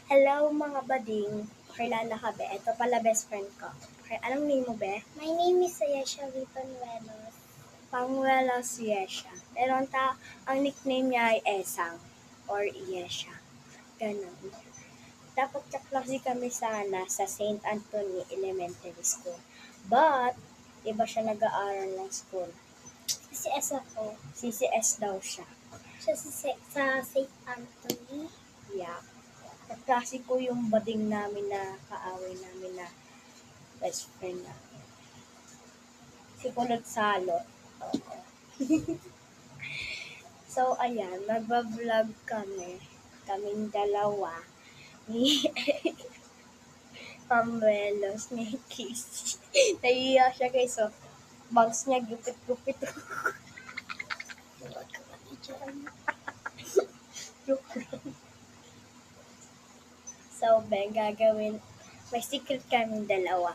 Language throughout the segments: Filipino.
Hello mga bading, kilala ka be? Ito pala best friend ko. Okay, anong name mo be? My name is Ayesha V. Panuelos. Panuelos Yesha. Pero ang nickname niya ay Esang or Yesha. Ganun. Dapat kaklase kami sana sa St. Anthony Elementary School. But, iba siya nag-aaral ng school. CCS ako. CCS daw siya. Siya sa St. Anthony. Yeah. Kaklase ko yung bading namin na kaaway namin na best friend namin. Si Kulot Salot. So, ayan, nagbablog kami. Kaming dalawa. Ni Pamuelos, ni Kiss. Naiiyak siya guys, so bangs niya gupit-gupit. So, Ben, gagawin, may secret kaming dalawa.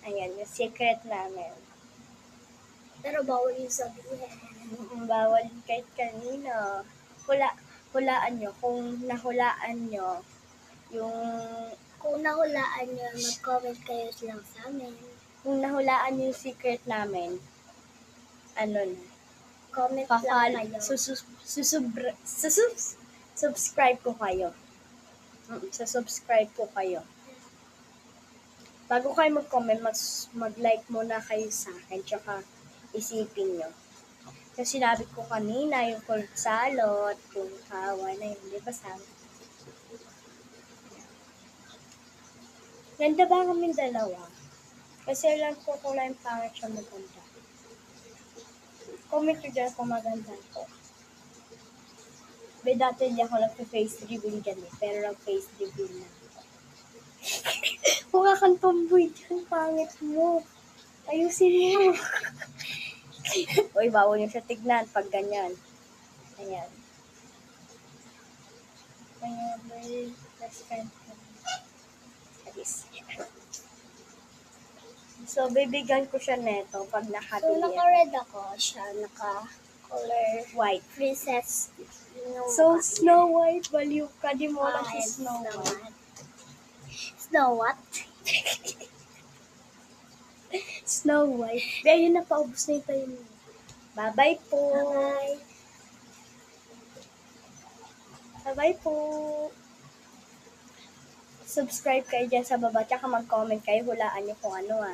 Ayan, yung secret namin. Pero bawal yung sabihin. Bawal kahit kanino. Hulaan nyo. Kung nahulaan nyo, yung Kung nahulaan nyo, mag-comment kayo lang sa amin. kung nahulaan nyo yung secret namin, ano na, Comment lang kayo. subscribe ko kayo. Subscribe ko kayo. Bago kayo mag-comment, mag-like muna kayo sa akin, tsaka isipin nyo. Kasi sinabi ko kanina, yung Kulot Salot, yung kawa na yun, di ba sabi? Ganda ba kaming dalawa? Kasi lang ko kulay yung pangit siya maganda. Comment ko dyan kung maganda ko. Be, dati hindi ako nag-face reveal dyan eh, pero nag-face reveal na. Mukha kang tomboy dyan, pangit mo. Ayusin mo. Uy, bawal yung siya tignan pag ganyan. Ayan. Ayan, may best friend ko. Alis. So, bibigyan ko siya neto pag So, nakabili. naka-red ako. Siya, naka-color White. princess. So, Snow White, baliw ka. Di mo lang si Ayan, Snow White. Snow what? Snow White. Be, ayun na, paubos na yung tayo mo. Bye-bye po. Bye. Bye-bye po. Subscribe kayo dyan sa baba, tsaka mag-comment kayo, hulaan niyo kung ano